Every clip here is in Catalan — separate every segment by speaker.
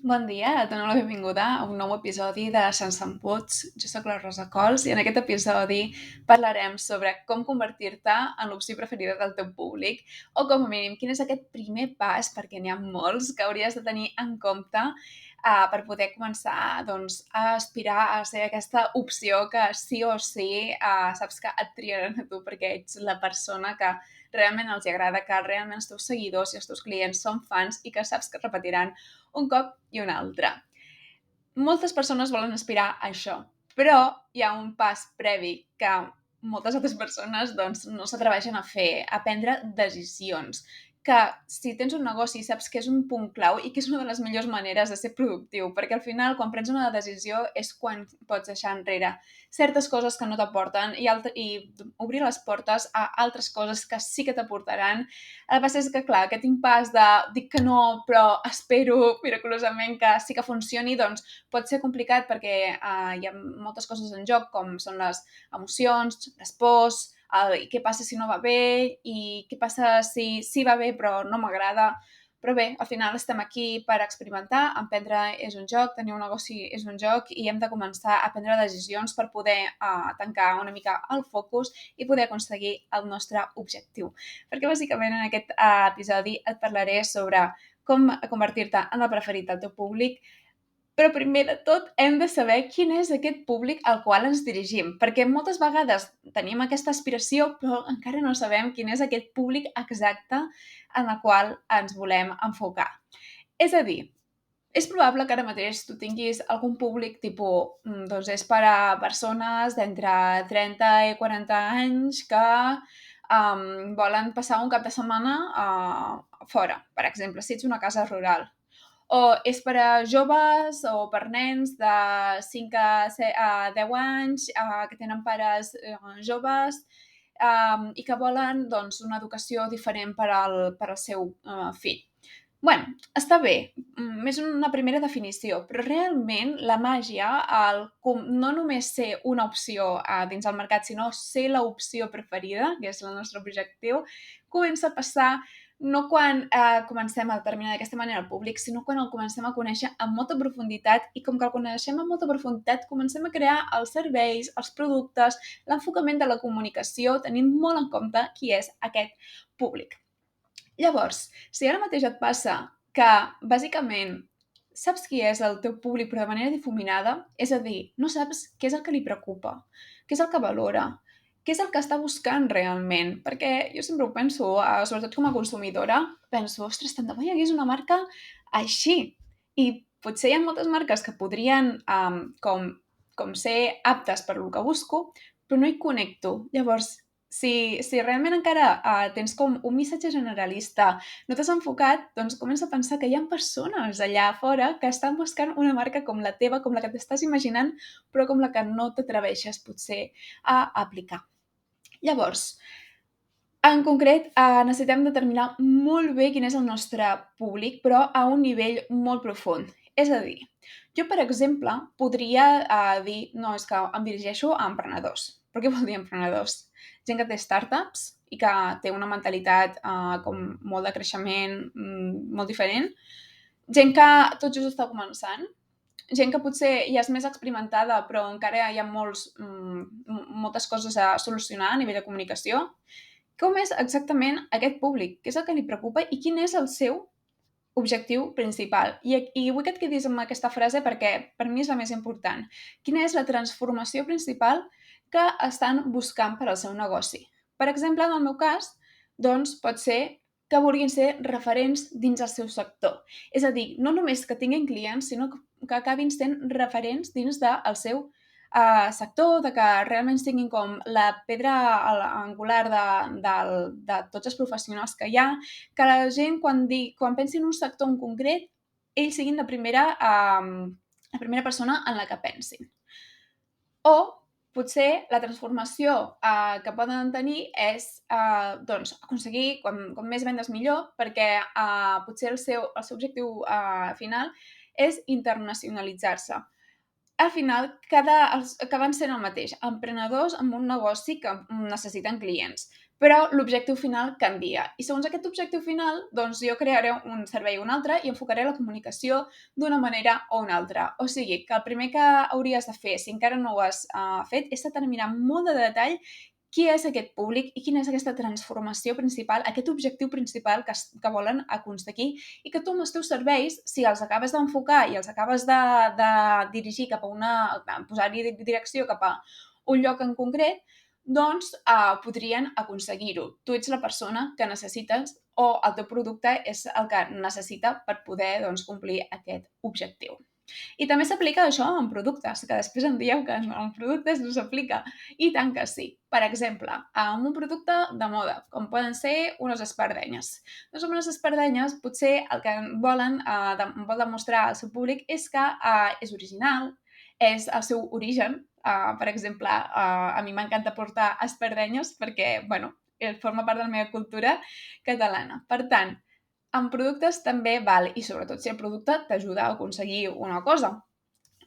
Speaker 1: Bon dia, et dono la benvinguda a un nou episodi de Sense Embuts. Jo sóc la Rosa Cols i en aquest episodi parlarem sobre com convertir-te en l'opció preferida del teu públic o, com a mínim, quin és aquest primer pas, perquè n'hi ha molts que hauries de tenir en compte per poder començar doncs, a aspirar a ser aquesta opció que sí o sí saps que et triaran a tu perquè ets la persona que realment els agrada, que realment els teus seguidors i els teus clients són fans i que saps que repetiran un cop i un altre. Moltes persones volen aspirar a això, però hi ha un pas previ que moltes altres persones doncs, no s'atreveixen a fer, a prendre decisions. Que si tens un negoci saps que és un punt clau i que és una de les millors maneres de ser productiu, perquè al final quan prens una decisió és quan pots deixar enrere certes coses que no t'aporten i obrir les portes a altres coses que sí que t'aportaran. El que passa és que, clar, aquest impàs de dic que no, però espero miraculosament que sí que funcioni, doncs pot ser complicat perquè hi ha moltes coses en joc, com són les emocions, les pors, i què passa si no va bé, i què passa si sí va bé però no m'agrada. Però bé, al final estem aquí per experimentar, emprendre és un joc, tenir un negoci és un joc i hem de començar a prendre decisions per poder tancar una mica el focus i poder aconseguir el nostre objectiu. Perquè bàsicament en aquest episodi et parlaré sobre com convertir-te en el preferit del teu públic, però primer de tot hem de saber quin és aquest públic al qual ens dirigim, perquè moltes vegades tenim aquesta aspiració, però encara no sabem quin és aquest públic exacte en el qual ens volem enfocar. És a dir, és probable que ara mateix tu tinguis algun públic tipus, doncs és per a persones d'entre 30 i 40 anys que volen passar un cap de setmana fora, per exemple, si ets una casa rural. O és per a joves o per nens de 5 a 10 anys que tenen pares joves i que volen doncs, una educació diferent per al seu fill. Bueno, està bé, és una primera definició, però realment la màgia, no només ser una opció dins el mercat, sinó ser l'opció preferida, que és el nostre objectiu, comença a passar no quan comencem a determinar d'aquesta manera el públic, sinó quan el comencem a conèixer amb molta profunditat i com que el coneixem amb molta profunditat comencem a crear els serveis, els productes, l'enfocament de la comunicació, tenint molt en compte qui és aquest públic. Llavors, si ara mateix et passa que, bàsicament, saps qui és el teu públic però de manera difuminada, és a dir, no saps què és el que li preocupa, què és el que valora, què és el que està buscant realment, perquè jo sempre ho penso, sobretot com a consumidora, penso, ostres, tant de bo hi hagués una marca així. I potser hi ha moltes marques que podrien com ser aptes per lo que busco, però no hi connecto. Llavors, si realment encara tens com un missatge generalista, no t'has enfocat, doncs comença a pensar que hi ha persones allà fora que estan buscant una marca com la teva, com la que t'estàs imaginant, però com la que no t'atreveixes potser a aplicar. Llavors, en concret, necessitem determinar molt bé quin és el nostre públic, però a un nivell molt profund. És a dir, jo, per exemple, podria dir no, és que em dirigeixo a emprenedors. Però què vol dir emprenedors? Gent que té startups i que té una mentalitat com molt de creixement, molt diferent. Gent que tot just està començant. Gent que potser ja és més experimentada, però encara hi ha moltes coses a solucionar a nivell de comunicació. Com és exactament aquest públic? Què és el que li preocupa i quin és el seu objectiu principal? I vull que et quedis amb aquesta frase perquè per mi és la més important. Quina és la transformació principal que estan buscant per al seu negoci? Per exemple, en el meu cas, doncs pot ser que vulguin ser referents dins el seu sector. És a dir, no només que tinguin clients, sinó que acabin sent referents dins del seu sector, de que realment siguin com la pedra angular de tots els professionals que hi ha, que la gent quan pensi en un sector en concret, ells siguin la primera persona en la que pensin. O potser la transformació que poden tenir és doncs, aconseguir com més vendes millor, perquè potser el seu objectiu final és internacionalitzar-se. Al final, acaben sent el mateix, emprenedors amb un negoci que necessiten clients. però l'objectiu final canvia. I segons aquest objectiu final, doncs jo crearé un servei o un altre i enfocaré la comunicació d'una manera o una altra. O sigui, que el primer que hauries de fer, si encara no ho has fet, és determinar molt de detall qui és aquest públic i quina és aquesta transformació principal, aquest objectiu principal que volen aconseguir i que tu amb els teus serveis, si els acabes d'enfocar i els acabes de dirigir cap a posar-hi direcció cap a un lloc en concret, doncs podrien aconseguir-ho. Tu ets la persona que necessites o el teu producte és el que necessita per poder doncs, complir aquest objectiu. I també s'aplica això en productes, que després em dieu que en productes no s'aplica. I tant que sí. Per exemple, amb un producte de moda, com poden ser unes espardenyes. Doncs amb unes espardenyes potser el que vol demostrar al seu públic és que és original, és el seu origen. Per exemple, a mi m'encanta portar espardenyes perquè, bueno, forma part de la meva cultura catalana. Per tant, en productes també val, i sobretot si el producte t'ajuda a aconseguir una cosa.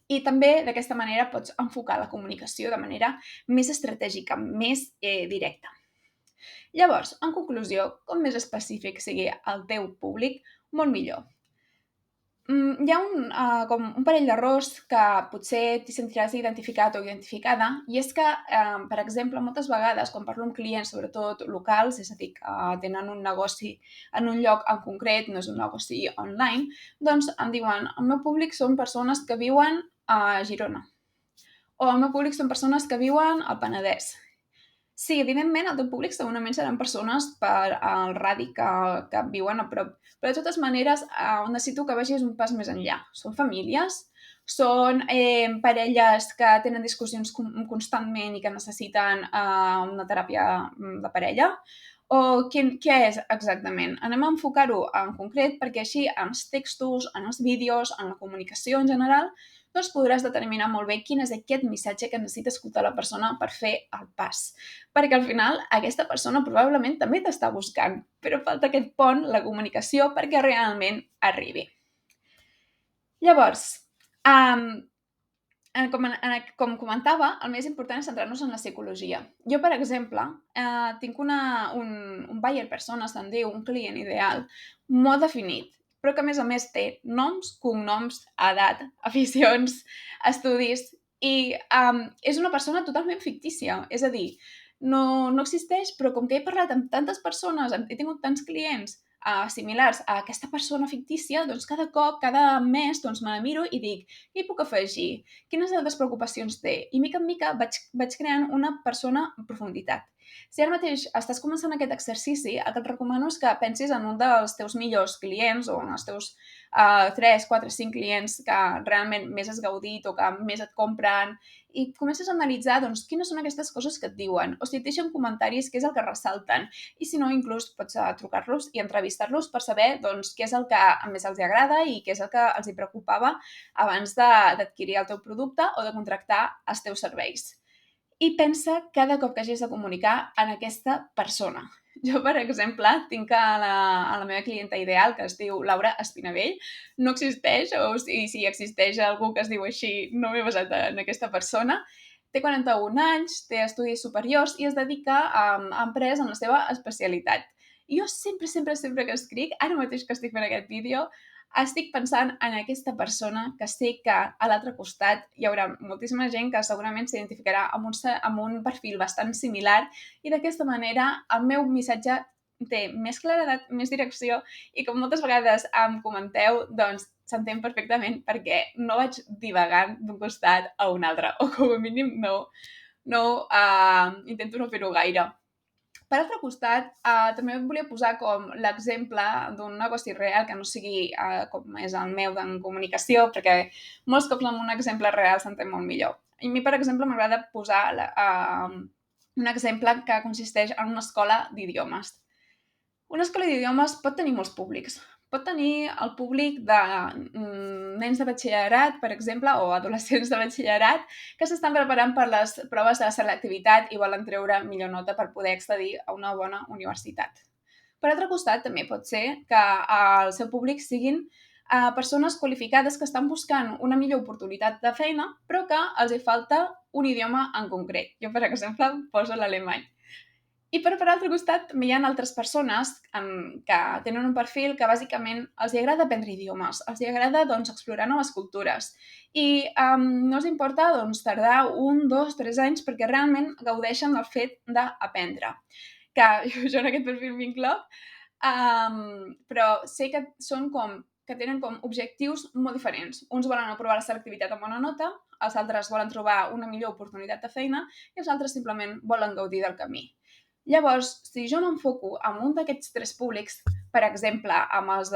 Speaker 1: I també d'aquesta manera pots enfocar la comunicació de manera més estratègica, més directa. Llavors, en conclusió, com més específic sigui el teu públic, molt millor. Hi ha com un parell d'errors que potser t'hi sentiràs identificat o identificada, i és que, per exemple, moltes vegades, quan parlo amb clients, sobretot locals, és a dir, que tenen un negoci en un lloc en concret, no és un negoci online, doncs em diuen, el meu públic són persones que viuen a Girona, o el meu públic són persones que viuen al Penedès. Sí, evidentment, el teu públic segurament seran persones per al radi que viuen a prop. Però, de totes maneres, necessito que vagis un pas més enllà. Són famílies? Són parelles que tenen discussions constantment i que necessiten una teràpia de parella? O què és exactament? Anem a enfocar-ho en concret perquè així en els textos, en els vídeos, en la comunicació en general, doncs podràs determinar molt bé quin és aquest missatge que necessita escoltar la persona per fer el pas. Perquè al final aquesta persona probablement també t'està buscant, però falta aquest pont, la comunicació, perquè realment arribi. Llavors, com comentava, el més important és centrar-nos en la psicologia. Jo, per exemple, tinc un buyer persona, se'n diu, un client ideal, molt definit, però que a més té noms, cognoms, edat, aficions, estudis, i és una persona totalment fictícia. És a dir, no existeix, però com que he parlat amb tantes persones, he tingut tants clients similars a aquesta persona fictícia, doncs cada cop, cada mes, doncs me la miro i dic, què hi puc afegir? Quines altres preocupacions té? I mica en mica vaig creant una persona en profunditat. Si ara mateix estàs començant aquest exercici, el que et recomano és que pensis en un dels teus millors clients o en els teus 3, 4, 5 clients que realment més has gaudit o que més et compren i comences a analitzar doncs, quines són aquestes coses que et diuen o si et deixen comentaris, què és el que ressalten i si no, inclús pots trucar-los i entrevistar-los per saber doncs, què és el que més els agrada i què és el que els hi preocupava abans d'adquirir el teu producte o de contractar els teus serveis. I pensa cada cop que hagis de comunicar en aquesta persona. Jo, per exemple, tinc a la meva clienta ideal, que es diu Laura Espinavell, no existeix, o sigui, si existeix algú que es diu així, no m'he basat en aquesta persona, té 41 anys, té estudis superiors i es dedica a empreses en la seva especialitat. I jo sempre que escric, ara mateix que estic fent aquest vídeo, estic pensant en aquesta persona que sé que a l'altre costat hi haurà moltíssima gent que segurament s'identificarà amb un perfil bastant similar i d'aquesta manera el meu missatge té més claredat, més direcció i com moltes vegades em comenteu, doncs s'entén perfectament perquè no vaig divagant d'un costat a un altre o com a mínim intento no fer-ho gaire. Per altre costat, també volia posar com l'exemple d'un negoci real que no sigui com és el meu en comunicació, perquè molts cops amb un exemple real s'entén molt millor. I a mi, per exemple, m'agrada posar un exemple que consisteix en una escola d'idiomes. Una escola d'idiomes pot tenir molts públics. Pot tenir el públic de nens de batxillerat, per exemple, o adolescents de batxillerat que s'estan preparant per les proves de selectivitat i volen treure millor nota per poder accedir a una bona universitat. Per altre costat, també pot ser que el seu públic siguin persones qualificades que estan buscant una millor oportunitat de feina, però que els hi falta un idioma en concret. Jo, per exemple, poso l'alemany. I per altre costat, també hi ha altres persones que tenen un perfil que bàsicament els agrada aprendre idiomes, els agrada explorar noves cultures i no els importa tardar 1, 2, 3 anys perquè realment gaudeixen del fet d'aprendre. Que jo en aquest perfil m'incloc, però sé que són que tenen objectius molt diferents. Uns volen aprovar la selectivitat amb bona nota, els altres volen trobar una millor oportunitat de feina i els altres simplement volen gaudir del camí. Llavors, si jo m'enfoco en un d'aquests 3 públics, per exemple, amb els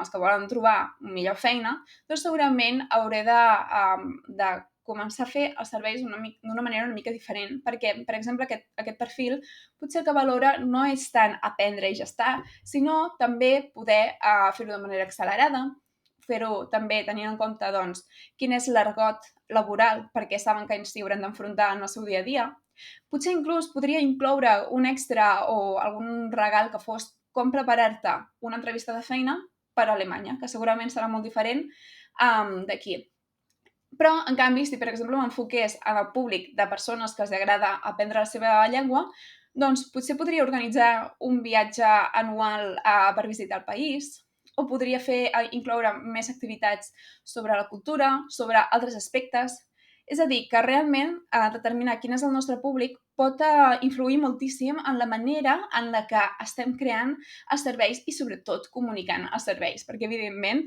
Speaker 1: que volen trobar millor feina, doncs segurament hauré de començar a fer els serveis d'una manera una mica diferent, perquè, per exemple, aquest perfil potser el que valora no és tant aprendre i ja està, sinó també poder fer-ho de manera accelerada, fer-ho també tenint en compte quin és l'argot laboral, perquè saben que s'hi hauran d'enfrontar en el seu dia a dia. Potser inclús podria incloure un extra o algun regal que fos com preparar-te una entrevista de feina per a Alemanya, que segurament serà molt diferent d'aquí. Però, en canvi, si per exemple m'enfoqués en el públic de persones que els agrada aprendre la seva llengua, doncs potser podria organitzar un viatge anual per visitar el país, o podria incloure més activitats sobre la cultura, sobre altres aspectes. És a dir, que realment determinar quin és el nostre públic pot influir moltíssim en la manera en la que estem creant els serveis i sobretot comunicant els serveis, perquè evidentment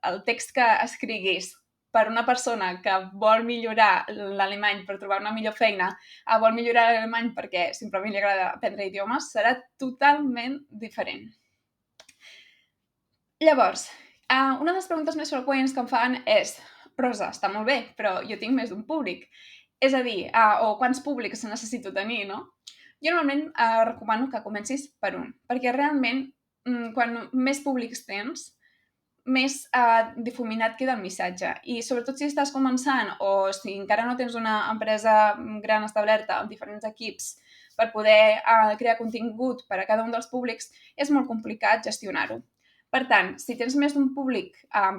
Speaker 1: el text que escriguis per una persona que vol millorar l'alemany per trobar una millor feina, vol millorar l'alemany perquè simplement li agrada aprendre idiomes, serà totalment diferent. Llavors, una de les preguntes més freqüents que em fan és: Rosa, està molt bé, però jo tinc més d'un públic. És a dir, o quants públics necessito tenir, no? Jo normalment recomano que comencis per un, perquè realment quan més públics tens, més difuminat queda el missatge. I sobretot si estàs començant o si encara no tens una empresa gran establerta amb diferents equips per poder crear contingut per a cada un dels públics, és molt complicat gestionar-ho. Per tant, si tens més d'un públic,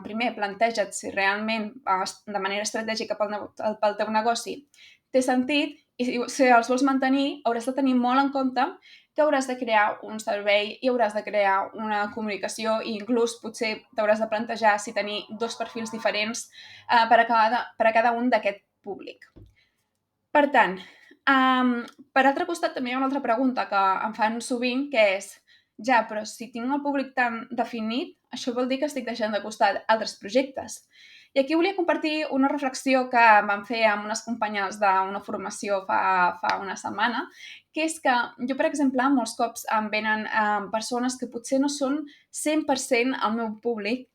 Speaker 1: primer planteja't si realment de manera estratègica pel teu negoci té sentit i si els vols mantenir hauràs de tenir molt en compte que hauràs de crear un servei i hauràs de crear una comunicació i inclús potser t'hauràs de plantejar si tenir 2 perfils diferents per a cada un d'aquest públic. Per tant, per altre costat també hi ha una altra pregunta que em fan sovint, que és: ja, però si tinc el públic tan definit, això vol dir que estic deixant de costat altres projectes. I aquí volia compartir una reflexió que vam fer amb unes companyes d'una formació fa una setmana, que és que jo, per exemple, molts cops em venen persones que potser no són 100% el meu públic,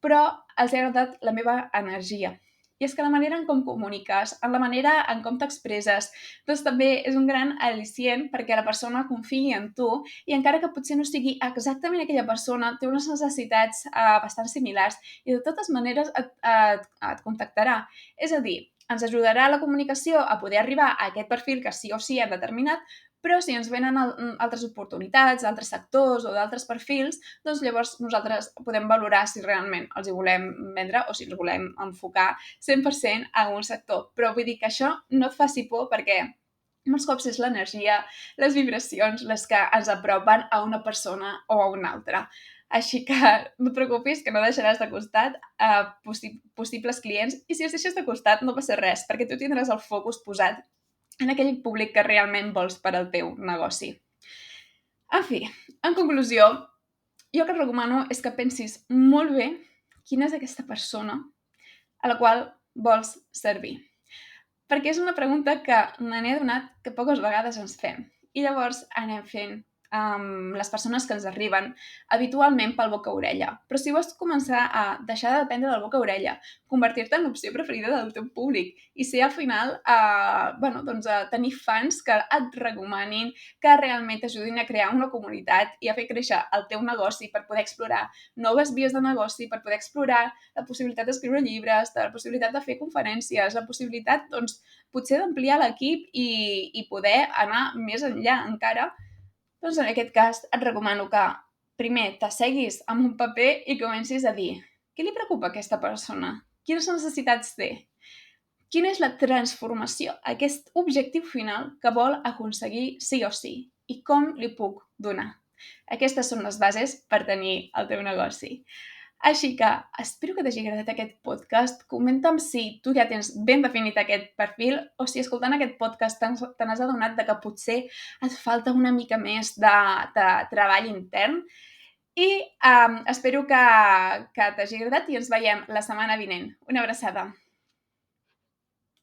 Speaker 1: però els ha agradat la meva energia. I és que la manera en com comuniques, en la manera en com t'expresses, doncs també és un gran al·licient perquè la persona confiï en tu i encara que potser no sigui exactament aquella persona, té unes necessitats bastant similars i de totes maneres et contactarà. És a dir, ens ajudarà la comunicació a poder arribar a aquest perfil que sí o sí hem determinat, però si ens venen altres oportunitats, d'altres sectors o d'altres perfils, doncs llavors nosaltres podem valorar si realment els hi volem vendre o si els volem enfocar 100% a un sector. Però vull dir que això no et faci por perquè molts cops és l'energia, les vibracions, les que ens apropen a una persona o a una altra. Així que no et preocupis, que no deixaràs de costat possibles clients i si els deixes de costat no passa res, perquè tu tindràs el focus posat en aquell públic que realment vols per al teu negoci. En fi, en conclusió, jo el que et recomano és que pensis molt bé quina és aquesta persona a la qual vols servir. Perquè és una pregunta que me n'he adonat que poques vegades ens fem. I llavors anem fent les persones que ens arriben habitualment pel boca-orella. Però si vols començar a deixar de dependre del boca-orella, convertir-te en l'opció preferida del teu públic i ser al final tenir fans que et recomanin, que realment t'ajudin a crear una comunitat i a fer créixer el teu negoci per poder explorar noves vies de negoci, per poder explorar la possibilitat d'escriure llibres, la possibilitat de fer conferències, la possibilitat, potser d'ampliar l'equip i poder anar més enllà encara. Doncs en aquest cas et recomano que primer t'asseguis amb un paper i comencis a dir: què li preocupa a aquesta persona? Quines necessitats té? quina és la transformació, aquest objectiu final que vol aconseguir sí o sí i com li puc donar. Aquestes són les bases per tenir el teu negoci. Així que espero que t'hagi agradat aquest podcast. Comenta'm si tu ja tens ben definit aquest perfil o si escoltant aquest podcast te n'has adonat que potser et falta una mica més de treball intern. I espero que t'hagi agradat i ens veiem la setmana vinent. Una abraçada.